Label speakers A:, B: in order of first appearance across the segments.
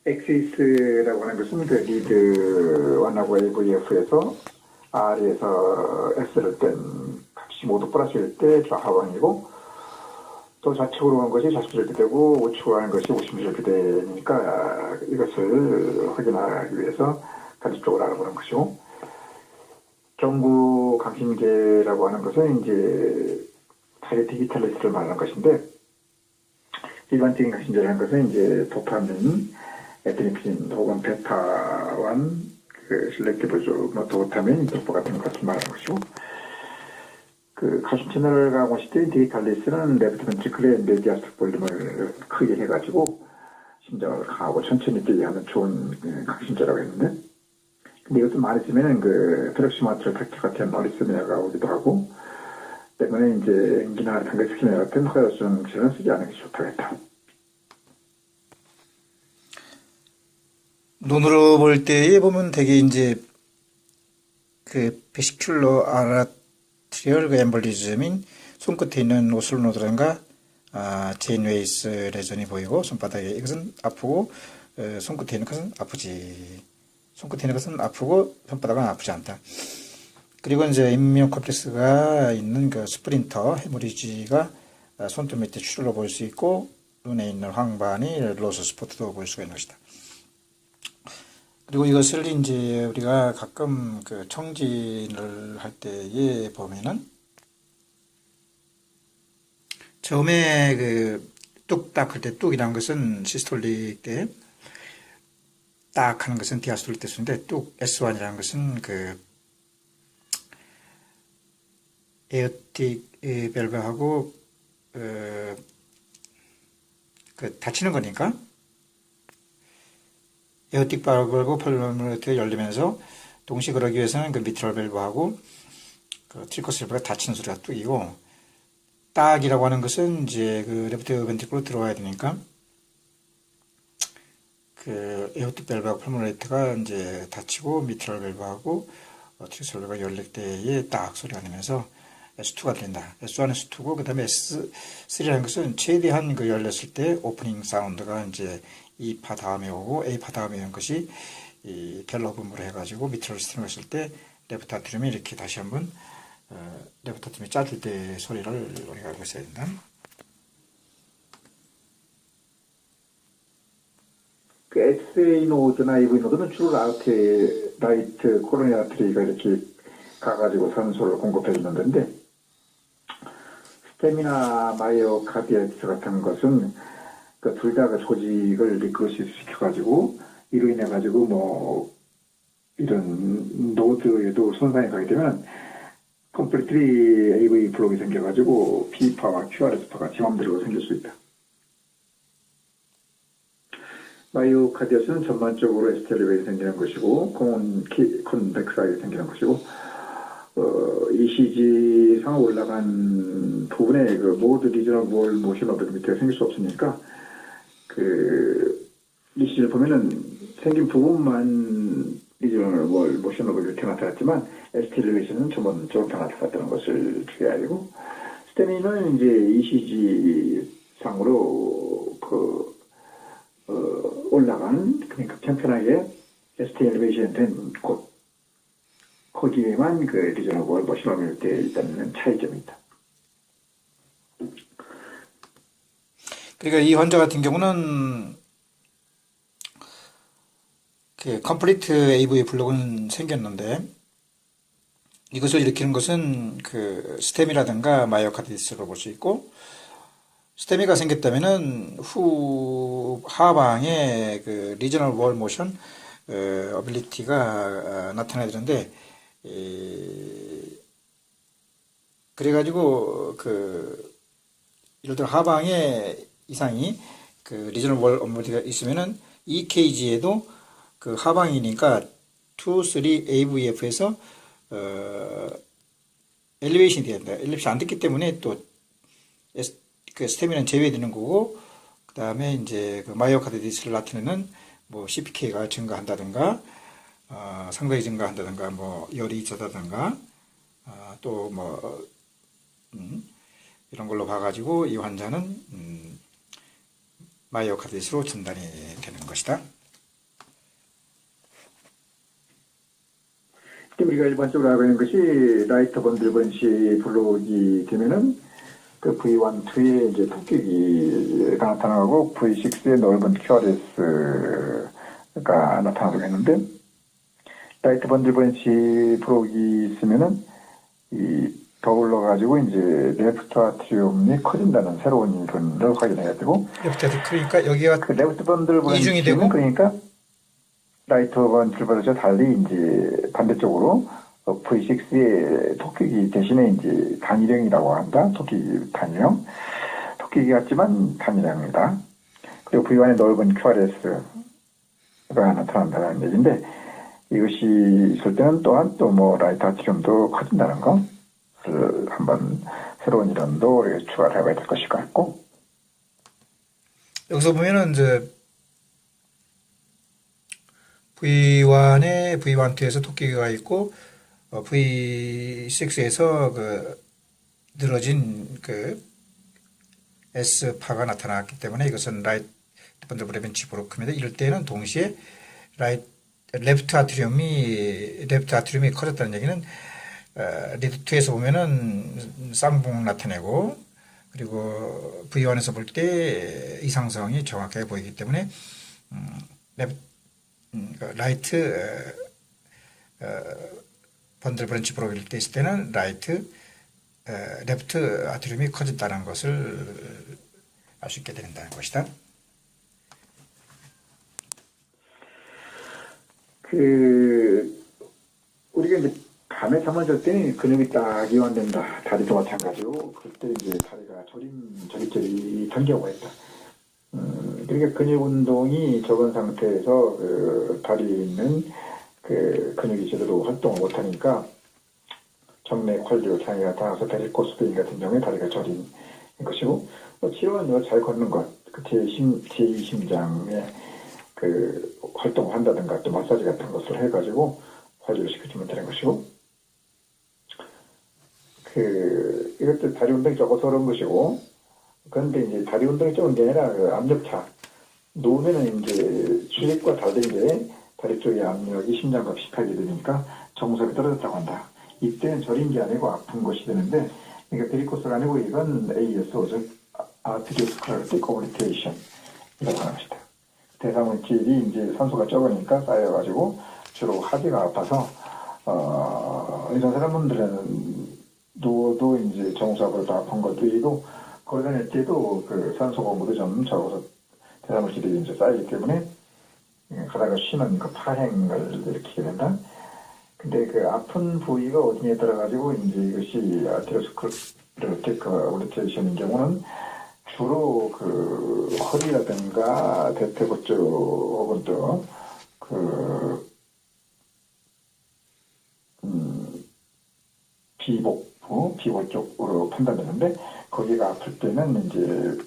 A: 엑시스라고 하는 것은 그 리드 1하고 AVF에서 R에서 S를 뺀 값이 모두 플러스일 때 좌하방이고, 또 좌측으로 간 것이 40절대 되고 우측으로 가는 것이 50절대 되니까 이것을 확인하기 위해서 가지쪽을 알아보는 것이고, 정구 강심계라고 하는 것은 이제 타겟 디지털리스트를 말하는 것인데, 일반적인 강심계라는 것은 이제 도파민, 에피네프린 혹은 베타1, 그 실렉티브 도파민, 도파 같은 것을 말하는 것이고, 그 가심 채널을 가공했을 때 디지털리스트는 레프트 벤트리클의 메디아스틱 볼륨을 크게 해가지고 심장을 강하고 천천히 뛰게 하는 좋은 강심제라고 했는데, 근데 이것도 많이 쓰면은 그 프렉시마트럴 팩트 같은 어리스미아가 오기도 하고, 때문에 이제 엔기나 당겨스키미아 같은 허혈성 질은 쓰지 않는 게 좋다고 했다.
B: 눈으로 볼 때에 보면 되게 이제 그 베시큘러 아라트리얼 그 엠볼리즘인 손끝에 있는 오슬노드란가 제인웨이스 레전이 보이고, 손바닥에 이것은 아프고 손끝에 있는 것은 아프지. 손끝에 있는 것은 아프고 손바닥은 아프지 않다. 그리고 이제 임미온 컴플렉스가 있는 그 스프린터 헤모리지가 손톱 밑에 출혈로 보일 수 있고, 눈에 있는 황반이 로스 스포트도 보일 수가 있는 것이다. 그리고 이것을 이제 우리가 가끔 그 청진을 할 때에 보면은 처음에 그 뚝딱 할 때 뚝이라는 것은 시스톨릭 때, 딱 하는 것은 디아스톨릭 때 쓰는데, 뚝 S1이라는 것은 그 에어틱 밸브하고 그 닫히는 거니까 에어틱 밸브하고 펄모널 열리면서 동시에 그러기 위해서는 그 미트럴 밸브하고 그 트리커스 밸브가 닫히는 소리가 뚝이고, 딱이라고 하는 것은 이제 그 레프트 벤트리클로 들어와야 되니까 그 에어틱 밸브하고 펄모널레이트가 이제 닫히고 미트럴 밸브하고 트리커스 밸브가 열릴 때에 딱 소리가 나면서 S2가 들린다. S1은 S2고, 그 다음에 S3라는 것은 최대한 그 열렸을 때 오프닝 사운드가 이제 E파 다음에 오고 A파 다음에 오는 것이 이 갤러브음으로 해가지고 밑으로 스트링 했을 때 레프트 아트리움이 이렇게 다시 한번 레프트 아트리움이 짜줄 때 소리를 우리가 알고 있어야 된다.
A: 그 SA 노드나 AV 노드는 주로 라이트 코로니 아트리가 이렇게 가가지고 산소를 공급해 주는 건데, 스테미나 마이오카디아티스 같은 것은 그 둘 다 그 조직을 리크로시스 시켜가지고 이로 인해 가지고 뭐 이런 노드에도 손상이 가게 되면 컴플리트리 AV 블록이 생겨가지고 P파와 QRS파가 지 맘대로 생길 수 있다. 마이오카디아스는 전반적으로 에스텔리베이 생기는 것이고, 콘벡스하게 생기는 것이고, ECG 상 올라간 부분에 그 모드 리저널 월 모션 어빌리티가 생길 수 없으니까, 그 ECG를 보면은 생긴 부분만 리저널 월 모션 어빌리티가 나타났지만, 에스텔리베이션은 전반적으로 나타났다는 것을 주의해야 되고, 스테미는 이제 ECG 상으로 올라간, 그러니까 편편하게 ST 엘리베이션 된 곳, 거기에만 그 리저널 월 모션 어빌리티에 있다는 차이점이 있다.
B: 그러니까 이 환자 같은 경우는 그 컴플리트 AV 블록은 생겼는데, 이것을 일으키는 것은 그 스템이라든가 마이오카디스로 볼 수 있고, 스테미가 생겼다면은 하방에 그 리저널 월 모션 어빌리티가 나타나야 되는데, 그래가지고 그 예를 들어 하방에 이상이 그 리저널 월 어빌리티가 있으면은 EKG에도 그 하방이니까 2, 3 AVF에서 엘리베이션이 돼야 된다. 엘리베이션 안 됐기 때문에 또 그 스테미는 제외되는 거고, 그 다음에 이제 그 마이오카디스를 나타내는 뭐 CPK가 증가한다든가, 상당히 증가한다든가, 뭐 열이 있다든가, 또 뭐 이런 걸로 봐가지고 이 환자는 마이오카디스로 진단이 되는 것이다.
A: 특히 우리가 일반적으로 알고 있는 것이 라이터 번들 번시 블록이 되면은 그 V1, 2에 이제 폭격기가 나타나고 V6의 넓은 QRS가 나타나고 있는데 라이트 번들 번시 블록이 있으면은 더 올라가지고 이제 레프트 아트리움이 커진다는 새로운 이론을 확인해야 되고
B: 그러니까 여기가
A: 그 레프트 번들
B: 이중이
A: 번시는
B: 되고
A: 그러니까 라이트 번들 번시와 달리 이제 반대쪽으로 V6의 토끼기 대신에 이제 단일형이라고 한다. 토끼기 단일형. 토끼기 같지만 단일형이다. 그리고 V1의 넓은 QRS가 나타난다는 얘기인데 이것이 있을 때는 또한 또 뭐 라이트 아트리움도 커진다는 것을 한번 새로운 이론도 추가를 해봐야 될 것일 것 같고
B: 여기서 보면은 이제 V1에 V12에서 토끼가 있고 V6에서 그 늘어진 그 S파가 나타났기 때문에 이것은 라이트 번들 브레벤치 브로크입니다. 이럴 때는 동시에 레프트 아트리움이 커졌다는 얘기는 리드2에서 보면은 쌍봉 나타내고 그리고 V1에서 볼 때 이상성이 정확하게 보이기 때문에 라이트 번들 브런치 브로일 때 있을 때는 레프트 아트리움이 커졌다는 것을 알 수 있게 된다는 것이다.
A: 우리가 이제 밤에 잠을 잘 때는 근육이 딱 이완된다. 다리도 마찬가지고, 그때 이제 다리가 저릿저릿 당겨오고 했다. 그러니까 근육 운동이 적은 상태에서 다리에 있는 근육이 제대로 활동을 못하니까 정맥 활류 장애가 나타나서 베리코스베인 같은 경우에 다리가 저린 것이고, 치료는 잘 걷는 것, 제2심장에 활동을 한다든가 또 마사지 같은 것을 해가지고 활류를 시켜주면 되는 것이고, 이것도 다리 운동이 적어서 그런 것이고, 그런데 이제 다리 운동이 적은 게 아니라 압력차. 누우면은 이제 수직과 다르게 다리 쪽의 압력이 심장과 비슷하게 되니까 정석이 떨어졌다고 한다. 이때는 저린 게 아니고 아픈 것이 되는데, 그러니까 베리코스가 아니고 이건 ASO, 즉, 아트리오스클레로틱 오블리테이션이라고 하는 것이다. 대사물질이 이제 산소가 적으니까 쌓여가지고 주로 하지가 아파서, 이런 사람들은 누워도 이제 정사보다 아픈 것도 있고, 걸어다닐 때도 산소 공급이 좀 적어서 대사물질이 이제 쌓이기 때문에 가다가 쉬는 파행을 일으키게 된다. 근데 아픈 부위가 어디에 들어가지고 이제 이것이 아테로스클레로틱 오블리테이션인 경우는 주로 허리라든가 대퇴부 쪽 혹은 또 비보 쪽으로 판단되는데 거기가 아플 때는 이제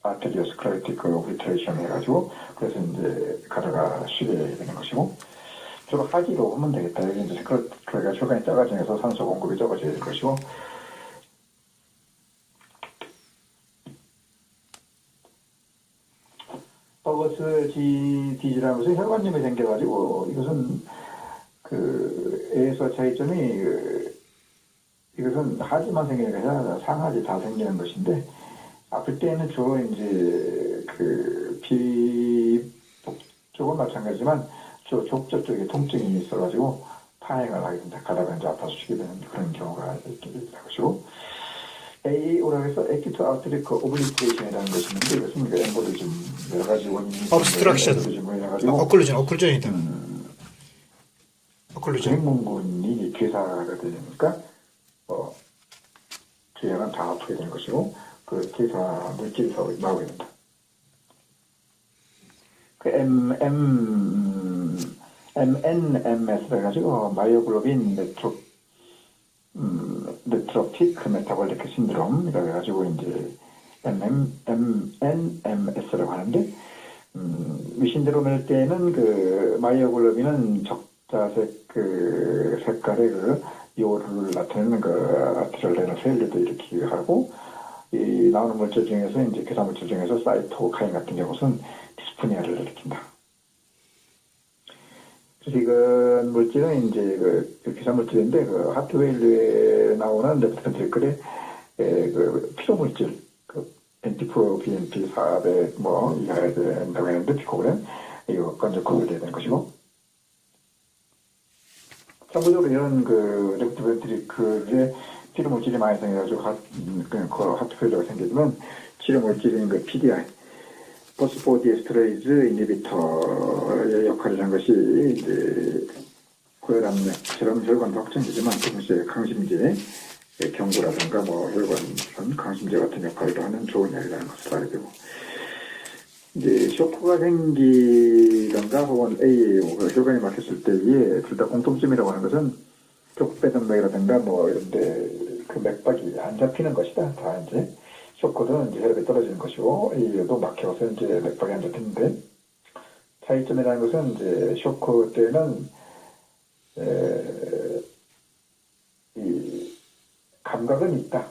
A: 아테리오스클레로틱 오블리테이션 해가지고 그래서 이제 가다가 쉬게 되는 것이고 주로 하기로 하면 되겠다. 여기 이제 그러니까 혈관이 작아지면서 산소 공급이 적어져야 될 것이고 버거스 디지라는 것은 혈관염이 생겨가지고 이것은 A에서 차이점이 이것은 하지만 생기는 것이 아니라 상하지 다 생기는 것인데 아플 때는 주로 이제 비복 쪽은 마찬가지지만 저 족저 쪽에 통증이 있어가지고 파행을 하게 된다. 가다가 이제 아파서 쉬게 되는 그런 경우가 있게 된다 것이고 AO라고 해서 액티브 아우트리크 오블리테이션이라는 것이 있는데 이것은 엠보리즘 여러 가지 원인이
B: obstruction, 오클루전이다. 오클루전.
A: 행문군이 괴사가 되니까 뒤에는 다 아프게 되는 것이고 그 괴사 물질이 나오게 된다. MNMS를 가지고 마이오글로빈 네트로픽 메타볼릭 신드롬이라고 해가지고 이제 MNMS라고 하는데 위신대로 낼 때는 마이오글로빈은 적자색 색깔의 요를 나타내는 아트랄레나 페일리도 일으키게 하고 이 나오는 물질 중에서 이제 괴사 물질 중에서 사이토카인 같은 경우는 디스프니아를 일으킨다. 지금 물질은 이제 그 기사 물질인데 그 하트웨일에 나오는 레프트ventricle 그 필요 물질 그 NT-프로 BNP 400 뭐 이하야 된다고 했는데 피코그램 이거 이제 구별돼야 되는 것이고 참고적으로 이런 그 레프트ventricle에 치료 물질이 많이 생겨가지고 그 하트페일러가 생기면 치료 물질인 그 PDI 포스포디에스트레이즈 이니비터의 역할이라는 것이 이제 고혈압약처럼 혈관도 확정되지만 동시에 강심제 경구라든가 뭐 혈관 강심제 같은 역할을 하는 좋은 약이라는 것을 알게 되고 이제 쇼크가 생기던가 혹은 AAO 혈관이 막혔을 때에 둘 다 공통점이라고 하는 것은 족배동맥이라든가 뭐 이런데 그 맥박이 안 잡히는 것이다. 다 이제 쇼크는 이제 혈압이 떨어지는 것이고 AAO도 막혀서 이제 맥박이 안 잡히는데 차이점이라는 것은 이제 쇼크 때는 이 감각은 있다.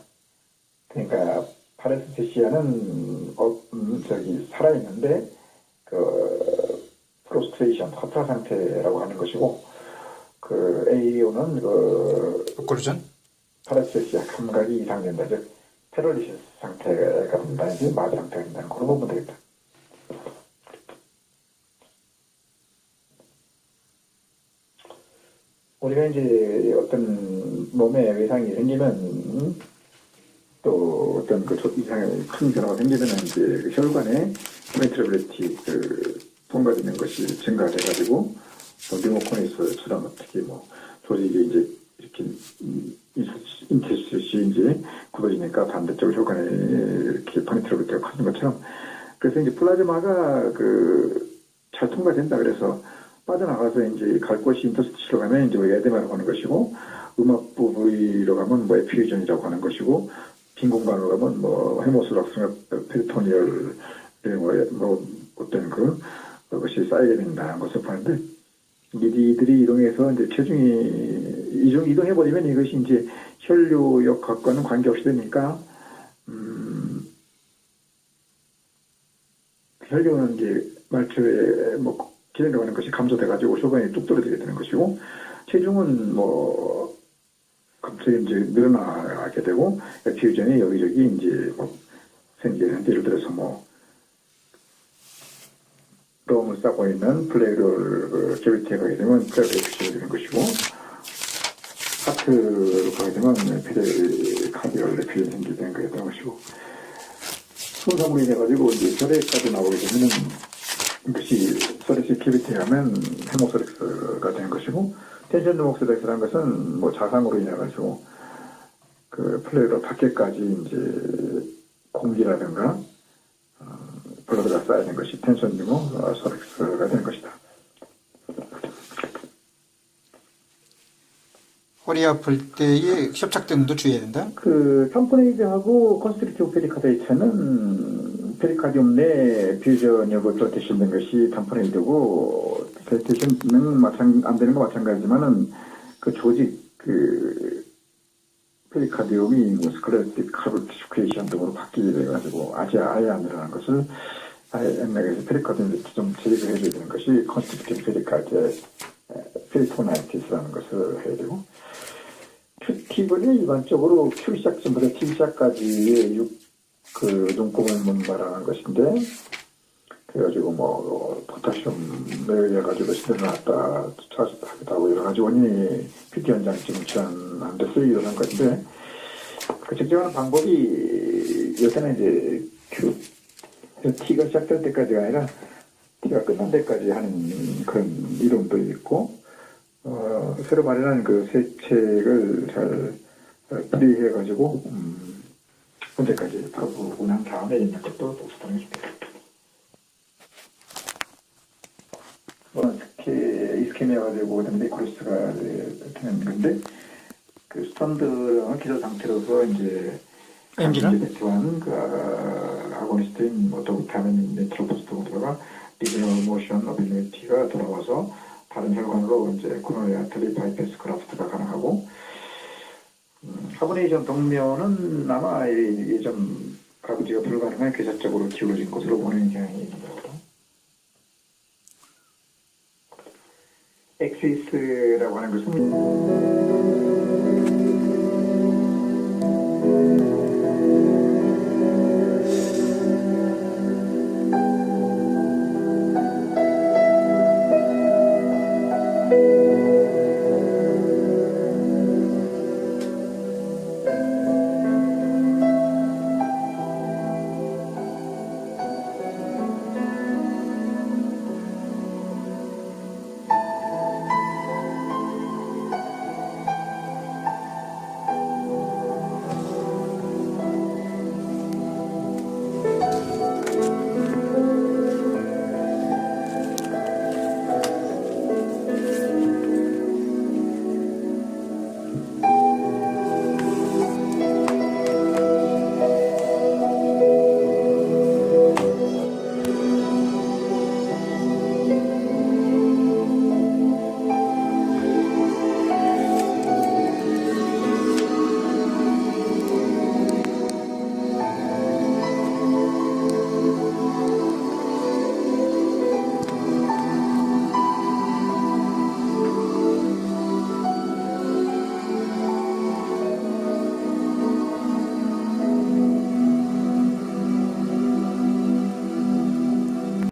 A: 그러니까 파레스테시아는 살아있는데 그 프로스트레이션 허탈 상태라고 하는 것이고 그 AEO는 그
B: 오클루전
A: 파레스테시아 감각이 이상된다. 즉 패럴리시스 상태가 된다든지 마비 상태가 된다는 그런 보면 되겠다. 우리가 이제 어떤 몸에 외상이 생기면 또 어떤 그 이상의 큰 변화가 생기면 이제 그 혈관의 페네트러빌리티 그 통과되는 것이 증가돼가지고 리모코니스처럼 특히 뭐 조직이 이제 이렇게 인테스시 이제 굳어지니까 반대쪽 혈관에 이렇게 페네트러빌리티가 커지는 것처럼 그래서 이제 플라즈마가 그 잘 통과된다 그래서 빠져나가서 이제 갈 곳이 인터스티시로 가면 이제 에데마라고 하는 것이고 음압부 부위로 가면 뭐 에퓨전이라고 하는 것이고 빈 공간으로 가면 뭐 헤모스락스나 페리토니얼 뭐 어떤 그것이 쌓이게 된다는 것을 보는데 이들이 이동해서 이제 체중이 이동해버리면 이것이 이제 혈류역학과는 관계없이 되니까 혈류는 이제 말초에 뭐 기능하는 것이 감소돼가지고 혈관이 뚝 떨어지게 되는 것이고 체중은 뭐 갑자기 이제 늘어나게 되고 에퓨전이 여기저기 이제 뭐 생기는데 예를 들어서 뭐 롱을 싸고 있는 플레이를 캐비티에 가게 되면 플레이를 에퓨전이 되는 것이고 하트로 가게 되면 페리카디얼 에퓨전이 생기게 되는 것이고 손상물이 돼가지고 이제 혈액까지 나오게 되면은 이것이 소렉스 캐비티에 가면 헤모소렉스가 되는 것이고 텐션 헤모소렉스라는 것은 뭐 자상으로 인해 가지고 그 플레이로 밖에까지 이제 공기라든가 블러드가 쌓이는 것이 텐션 헤모소렉스가 되는 것이다.
B: 허리 아플 때의 협착 등도 주의해야 된다.
A: 그 탐포네이드하고 컨스트릭티브 페리카데이트는 페리카디움 내 퓨전력을 플로테이션 것이 탐포네이드고 플로테이션은 안 되는 거 마찬가지지만은 그 조직 그 페리카디움이 뭐 스클레로틱 카르티시케이션 등으로 바뀌게 돼가지고 아예 안 일어나는 것을 아예 옛날에 페리카디움을 좀 제거를 해줘야 되는 것이 컨스트릭티브 페리토나이티스라는 것을 해야 되고 큐티블이 일반적으로 Q시작 전부터 T시작까지의 그 눈곱을 문바라는 것인데 그래가지고 뭐 포타슘을 해가지고 늘어났다 하기도 하고 여러 가지 원인이 큐티 현장 지금 치환한 데서 일어난 것인데 그 측정하는 방법이 요새는 이제 T가 시작될 때까지가 아니라 T가 끝난 데까지 하는 그런 이론도 있고 새로 마련한 그 세책을 잘 풀이해가지고 문제까지 바꾸고 난 다음에 있는 것도 또 수정해 주겠습니다. 특히 이스케미아가 되고 네크로스가 되는 건데 그 스턴드랑 기저 상태로서 이제 강제대투한 그 아고니스트인 뭐 도비타민 네트로포스토가 리저널 모션 어빌리티가 돌아와서 다른 혈관으로 이제 코로나리 아터리 바이패스 그라프트가 가능하고 카보네이션 동면은 아마 예전 가부지가 불가능한 괴사적으로 기울어진 것으로 보는 경향이 있는 거거든. 엑시스라고 하는 것은